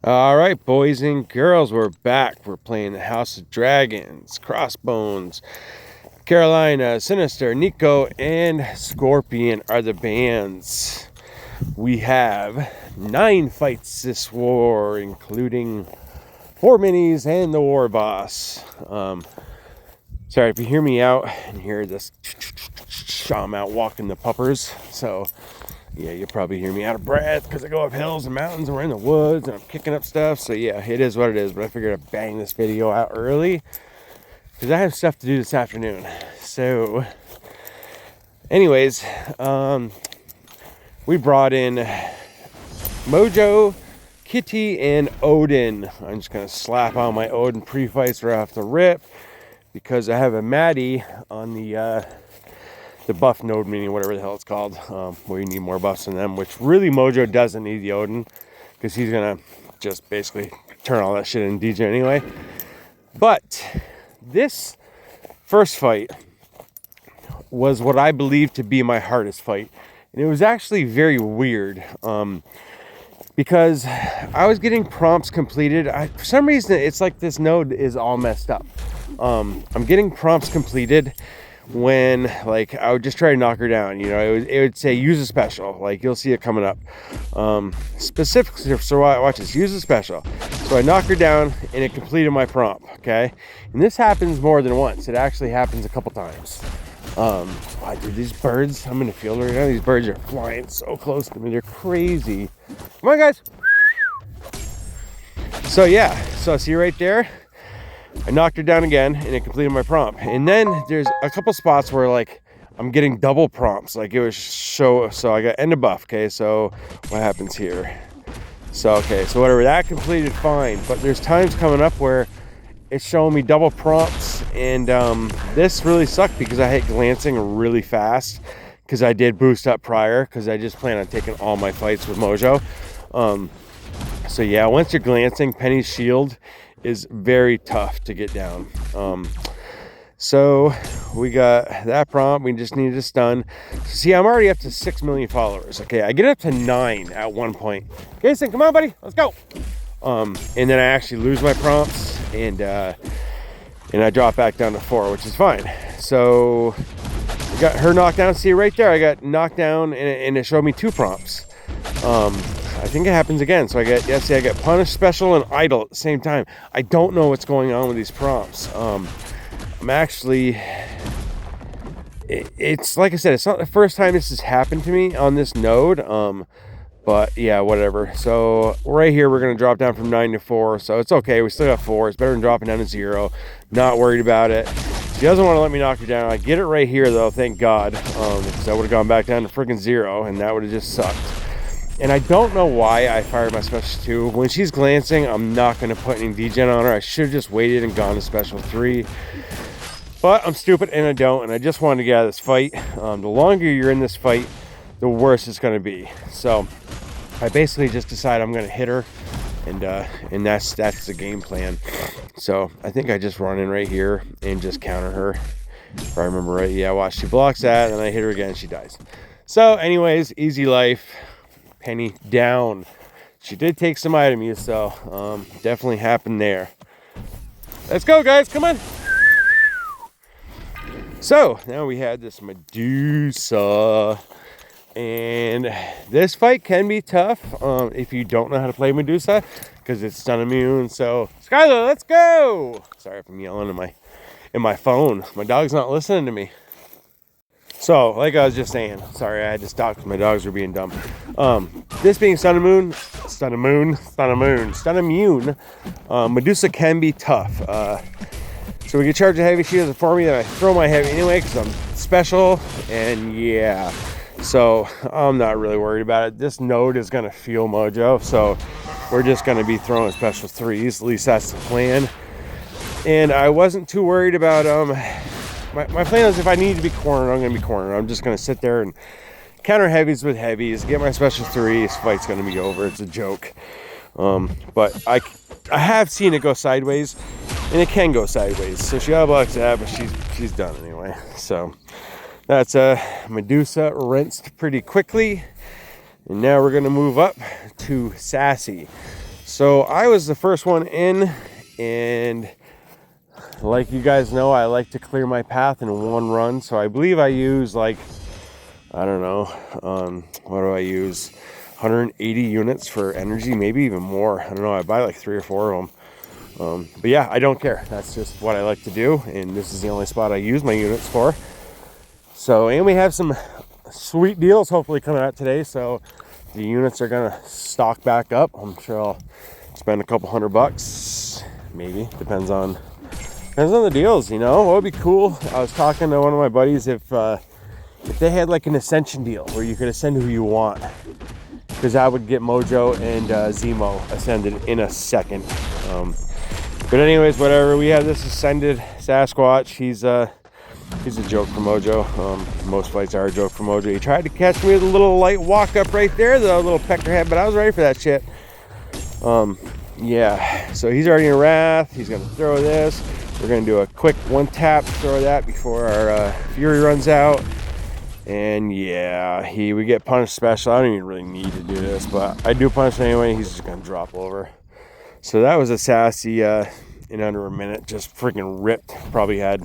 All right, boys and girls, we're back. We're playing the House of Dragons, Crossbones, Carolina, Sinister, Nico, and Scorpion are the bands. We have 9 fights this war, including 4 minis and the war boss. Sorry if you hear me out and hear this. I'm out walking the puppers, so yeah, you'll probably hear me out of breath because I go up hills and mountains and we're in the woods and I'm kicking up stuff. So yeah, it is what it is. But I figured I'd bang this video out early because I have stuff to do this afternoon. So anyways, we brought in Mojo, Kitty, and Odin. I'm just going to slap on my Odin pre-fights right off the rip because I have a Maddie on the buff node mini, whatever the hell it's called, where you need more buffs than them, which really Mojo doesn't need the Odin because he's gonna just basically turn all that shit in DJ anyway. But this first fight was what I believe to be my hardest fight, and it was actually very weird because I was getting prompts completed. For some reason, it's like this node is all messed up. I'm getting prompts completed when like I would just try to knock her down, it would say use a special, like you'll see it coming up, specifically. So watch this, use a special. So I knock her down and it completed my prompt. Okay, and this happens more than once. It actually happens a couple times. Wow, dude, these birds, I'm in the field right now, these birds are flying so close to me, they're crazy. Come on, guys. So yeah, so see right there, I knocked her down again and it completed my prompt. And then there's a couple spots where like I'm getting double prompts. Like it was so I got end of buff. Okay, so what happens here? So okay, so whatever, that completed fine. But there's times coming up where it's showing me double prompts, and this really sucked because I hit glancing really fast because I did boost up prior because I just plan on taking all my fights with Mojo. So yeah, once you're glancing, Penny's shield is very tough to get down. So we got that prompt. We just needed a stun. So see, I'm already up to 6 million followers. Okay, I get up to 9 at one point. Jason, come on, buddy, let's go. And then I actually lose my prompts, and I drop back down to 4, which is fine. So I got her knocked down. See right there, I got knocked down, and it showed me 2 prompts. I think it happens again. So I get punish, special, and idle at the same time. I don't know what's going on with these prompts. I'm actually, it's like I said, it's not the first time this has happened to me on this node. But yeah, whatever. So right here, we're going to drop down from 9 to 4. So it's okay. We still got 4. It's better than dropping down to 0. Not worried about it. She doesn't want to let me knock her down. I get it right here, though. Thank God. Because I would have gone back down to freaking 0, and that would have just sucked. And I don't know why I fired my special 2. When she's glancing, I'm not going to put any degen on her. I should have just waited and gone to special 3. But I'm stupid and I don't. And I just wanted to get out of this fight. The longer you're in this fight, the worse it's going to be. So I basically just decided I'm going to hit her. And that's the game plan. So I think I just run in right here and just counter her. If I remember right. Yeah, watch. She blocks that and I hit her again. She dies. So anyways, easy life. Penny down. She did take some item use, so definitely happened there. Let's go, guys. Come on. So now we had this Medusa, and this fight can be tough if you don't know how to play Medusa because it's stun immune. So Skylar, let's go. Sorry if I'm yelling in my phone. My dog's not listening to me. So, like I was just saying, sorry, I had to stop because my dogs were being dumb. This being stun immune, Medusa can be tough. So we can charge a heavy shield for me, then I throw my heavy anyway because I'm special, and yeah. So I'm not really worried about it. This node is going to feel Mojo, so we're just going to be throwing special 3s. At least that's the plan. And I wasn't too worried about My plan is if I need to be cornered, I'm going to be cornered. I'm just going to sit there and counter heavies with heavies, get my special 3. This fight's going to be over. It's a joke. But I have seen it go sideways, and it can go sideways. So she outblocks that, but she's done anyway. So that's Medusa rinsed pretty quickly. And now we're going to move up to Sassy. So I was the first one in, and like you guys know, I like to clear my path in one run. So I believe I use like, I don't know, what do I use? 180 units for energy, maybe even more. I don't know, I buy like 3 or 4 of them. But yeah, I don't care. That's just what I like to do, and this is the only spot I use my units for. So, and we have some sweet deals hopefully coming out today, so the units are gonna stock back up. I'm sure I'll spend a couple $100, maybe. Depends on the deals, you know. What would be cool? I was talking to one of my buddies if they had like an ascension deal where you could ascend who you want, because I would get Mojo and Zemo ascended in a second. But anyways, whatever. We have this ascended Sasquatch. He's a joke for Mojo. Most fights are a joke for Mojo. He tried to catch me with a little light walk up right there, the little peckerhead, but I was ready for that shit. Yeah, so he's already in wrath. He's gonna throw this. We're gonna do a quick one tap, throw that before our fury runs out. And yeah, we get punished special. I don't even really need to do this, but I do punish anyway. He's just gonna drop over. So that was a sassy in under a minute, just freaking ripped. Probably had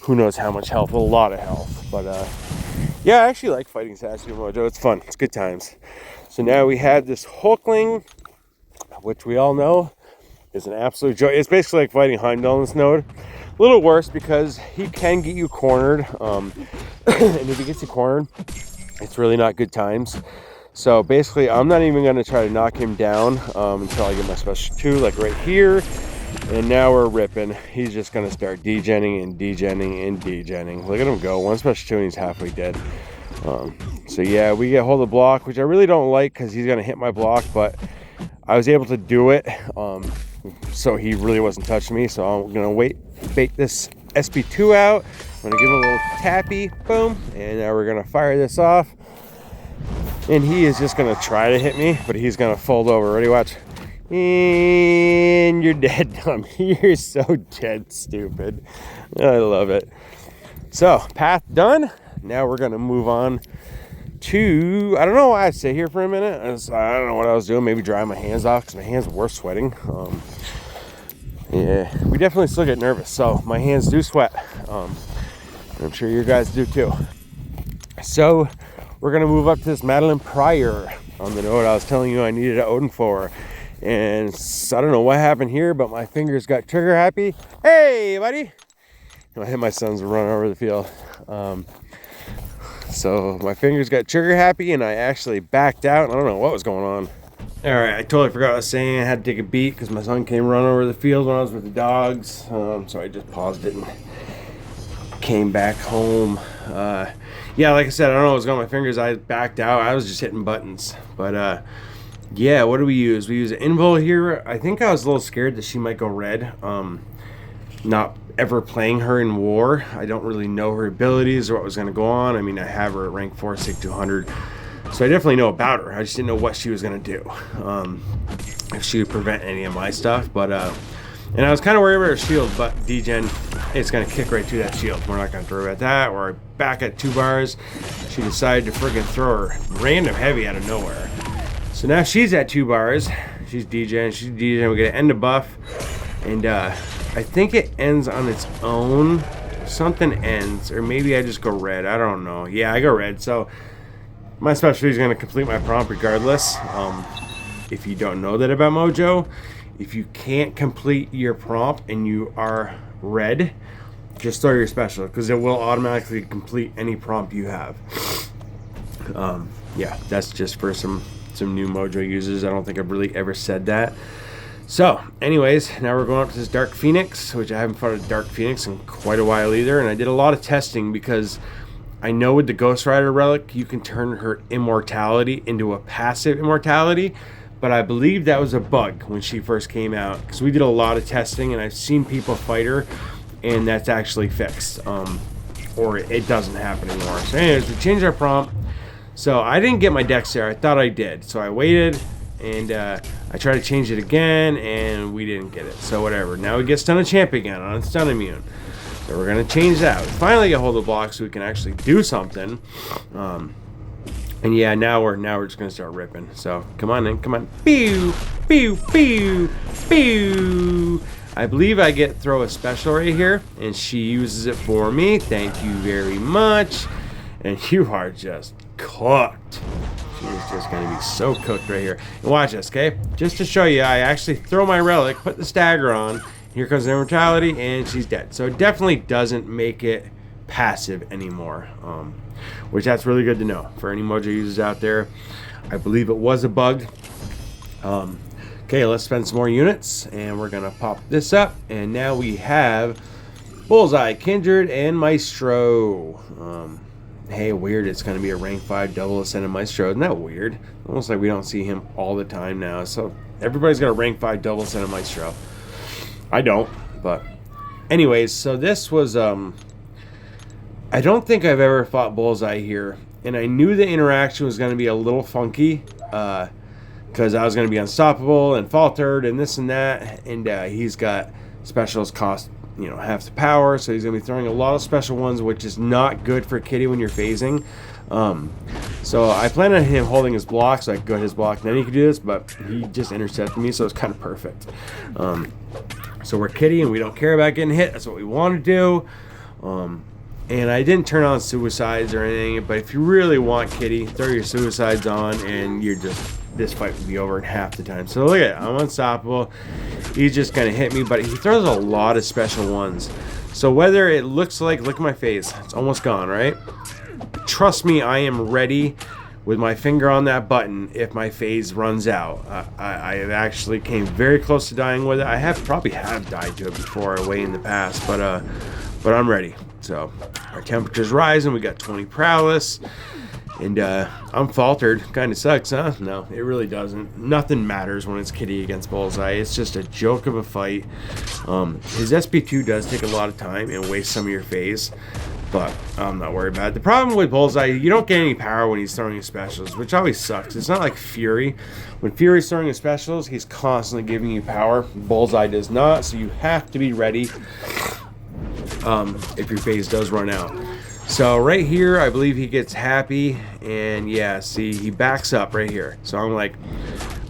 who knows how much health, a lot of health. But yeah, I actually like fighting sassy Mojo. It's fun, it's good times. So now we have this Hulkling, which we all know is an absolute joy. It's basically like fighting Heimdall in this node. A little worse because he can get you cornered. And if he gets you cornered, it's really not good times. So basically, I'm not even going to try to knock him down until I get my special 2, like right here. And now we're ripping. He's just going to start degenning and degenning and degenning. Look at him go. 1 special 2 and he's halfway dead. So yeah, we get hold of the block, which I really don't like because he's going to hit my block. But I was able to do it. So he really wasn't touching me. So I'm going to bait this SP2 out. I'm going to give him a little tappy. Boom. And now we're going to fire this off. And he is just going to try to hit me, but he's going to fold over. Ready, watch. And you're dead, dumb. You're so dead, stupid. I love it. So, path done. Now we're going to move on to, I don't know why I sit here for a minute. I don't know what I was doing. Maybe dry my hands off because my hands were sweating. Yeah, we definitely still get nervous. So, my hands do sweat. I'm sure you guys do too. So, we're going to move up to this Madeline Pryor on the node I was telling you I needed an Odin for. And I don't know what happened here, but my fingers got trigger happy. Hey, buddy. I hit my son's run over the field. So my fingers got trigger happy and I actually backed out. I don't know what was going on. All right, I totally forgot what I was saying. I had to take a beat because my son came run over the field when I was with the dogs. So I just paused it and came back home. Yeah, like I said, I don't know what was going on with my fingers. I backed out. I was just hitting buttons. But yeah, what do we use? We use an Invul here. I think I was a little scared that she might go red. Not ever playing her in war. I don't really know her abilities or what was going to go on. I mean, I have her at rank 4, SIG 200. So I definitely know about her. I just didn't know what she was going to do. If she would prevent any of my stuff. But and I was kind of worried about her shield, but degen, it's going to kick right through that shield. We're not going to throw about that. We're back at 2 bars. She decided to friggin' throw her random heavy out of nowhere. So now she's at 2 bars. She's degen. We get an end of buff. And I think it ends on its own. Something ends. Or maybe I just go red. I don't know. Yeah, I go red. So my specialty is going to complete my prompt regardless. If you don't know that about Mojo, if you can't complete your prompt and you are red, just throw your special because it will automatically complete any prompt you have. Yeah, that's just for some new Mojo users. I don't think I've really ever said that. So anyways, now we're going up to this Dark Phoenix, which I haven't fought a Dark Phoenix in quite a while either. And I did a lot of testing because I know with the Ghost Rider relic you can turn her immortality into a passive immortality, but I believe that was a bug when she first came out because we did a lot of testing and I've seen people fight her and that's actually fixed, or it doesn't happen anymore. So anyways, we changed our prompt. So I didn't get my dex there. I thought I did. So I waited and I tried to change it again and we didn't get it. So whatever. Now we get Stun a Champ again on Stun Immune. So we're going to change that. We finally get hold of the block so we can actually do something. And yeah, now we're just gonna start ripping. So come on in, come on. Pew, pew, pew, pew. I believe I get throw a special right here, and she uses it for me. Thank you very much. And you are just cooked. She is just gonna be so cooked right here. And watch this, okay? Just to show you, I actually throw my relic, put the stagger on. Here comes the immortality, and she's dead. So it definitely doesn't make it passive anymore. Which that's really good to know for any Mojo users out there. I believe it was a bug. Okay, let's spend some more units, and we're gonna pop this up, and now we have Bullseye, Kindred, and Maestro. Hey, weird, it's gonna be a rank 5 double ascended Maestro. Isn't that weird? Almost like we don't see him all the time now. So everybody's got a rank 5 double ascended Maestro. I don't, but anyways, so this was I don't think I've ever fought Bullseye here, and I knew the interaction was going to be a little funky because I was going to be unstoppable and faltered and this and that, and he's got specials cost, you know, half the power, so he's going to be throwing a lot of special ones, which is not good for Kitty when you're phasing. So I planned on him holding his block so I could go hit his block, and then he could do this, but he just intercepted me, so it's kind of perfect. So we're Kitty, and we don't care about getting hit. That's what we want to do. And I didn't turn on suicides or anything, but if you really want Kitty, throw your suicides on, and you're just, this fight would be over in half the time. So look at it, I'm unstoppable. He's just gonna hit me, but he throws a lot of special ones. So whether it looks like, look at my face, it's almost gone, right? Trust me, I am ready with my finger on that button if my phase runs out. I actually came very close to dying with it. I probably have died to it before way in the past, but I'm ready. So our temperature's rising. We got 20 prowess, and I'm faltered. Kind of sucks, huh? No, it really doesn't. Nothing matters when it's Kitty against Bullseye. It's just a joke of a fight. His SP2 does take a lot of time and waste some of your phase, but I'm not worried about it. The problem with Bullseye, you don't get any power when he's throwing his specials, which always sucks. It's not like Fury. When Fury's throwing his specials, he's constantly giving you power. Bullseye does not, so you have to be ready if your phase does run out. So right here, I believe he gets happy, and yeah, see, he backs up right here. So I'm like,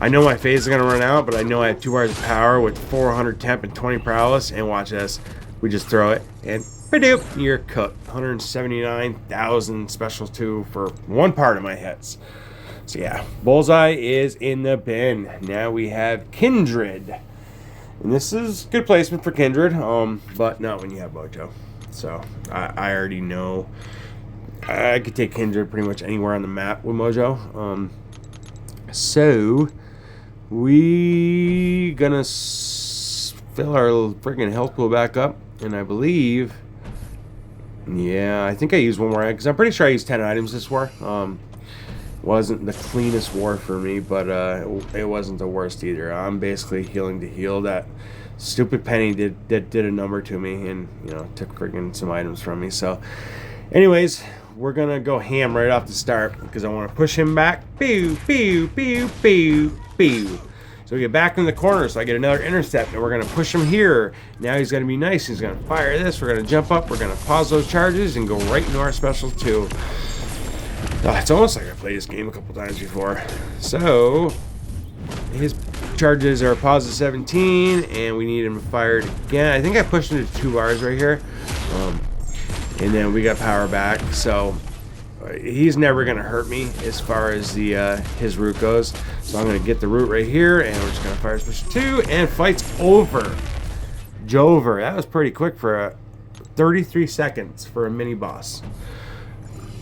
I know my phase is gonna run out, but I know I have 2 bars of power with 400 temp and 20 prowess, and watch this. We just throw it, and ba-doop, you're cooked. 179,000 special 2 for one part of my hits. So yeah, Bullseye is in the bin. Now we have Kindred. And this is good placement for Kindred, but not when you have Mojo. So I already know I could take Kindred pretty much anywhere on the map with Mojo. So we gonna fill our freaking health pool back up, and I believe, yeah, I think I used one more because I'm pretty sure I used 10 items this war. Wasn't the cleanest war for me, but it wasn't the worst either. I'm basically healing to heal. That stupid Penny did a number to me, and you know, took freaking some items from me. So anyways, we're gonna go ham right off the start because I want to push him back. Pew pew pew pew pew. So we get back in the corner, so I get another intercept, and we're gonna push him here. Now he's gonna be nice. He's gonna fire this. We're gonna jump up. We're gonna pause those charges and go right into our special 2. It's almost like I played this game a couple times before. So his charges are positive 17, and we need him fired again. I think I pushed him to 2 bars right here, and then we got power back. So he's never gonna hurt me as far as the his root goes. So I'm gonna get the root right here, and we're just gonna fire special 2, and fight's over. Jover. That was pretty quick for 33 seconds for a mini boss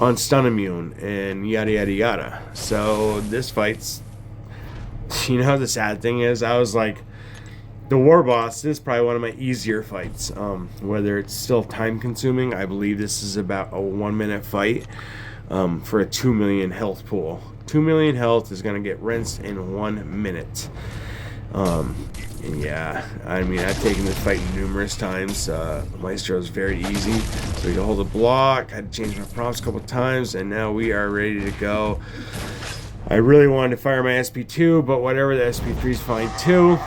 on stun immune and yada yada yada. So this fight's, you know, the sad thing is, I was like, the war boss is probably one of my easier fights. Whether it's still time consuming, I believe this is about a 1-minute fight for a 2 million health pool. 2 million health is going to get rinsed in 1 minute. And yeah, I mean, I've taken this fight numerous times. Maestro is very easy, so you can hold a block. I had to change my prompts a couple times, and now we are ready to go. I really wanted to fire my SP2, but whatever, the SP3 is fine too.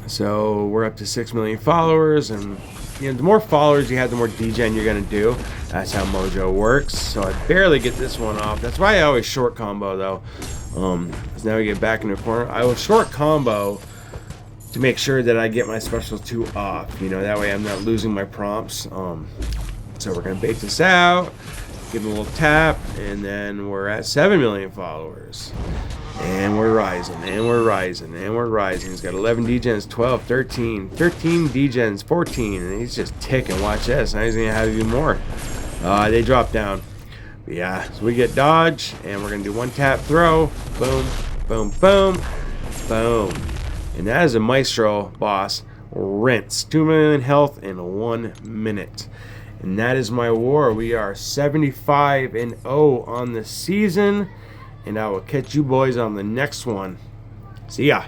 So we're up to 6 million followers, and the more followers you have, the more degen you're gonna do. That's how Mojo works. So I barely get this one off. That's why I always short combo though. Because now we get back in the corner. I will short combo to make sure that I get my special 2 off. That way I'm not losing my prompts. So we're gonna bait this out, give him a little tap, and then we're at 7 million followers. And we're rising, and we're rising, and we're rising. He's got 11 degens, 12, 13 degens, 14, and he's just ticking. Watch this. Now he's gonna have even more. They drop down. But yeah, so we get dodge, and we're gonna do 1 tap throw. Boom, boom, boom, boom. And that is a Maestro boss. Rinse. 2 million health in 1 minute. And that is my war. We are 75-0 on the season. And I will catch you boys on the next one. See ya.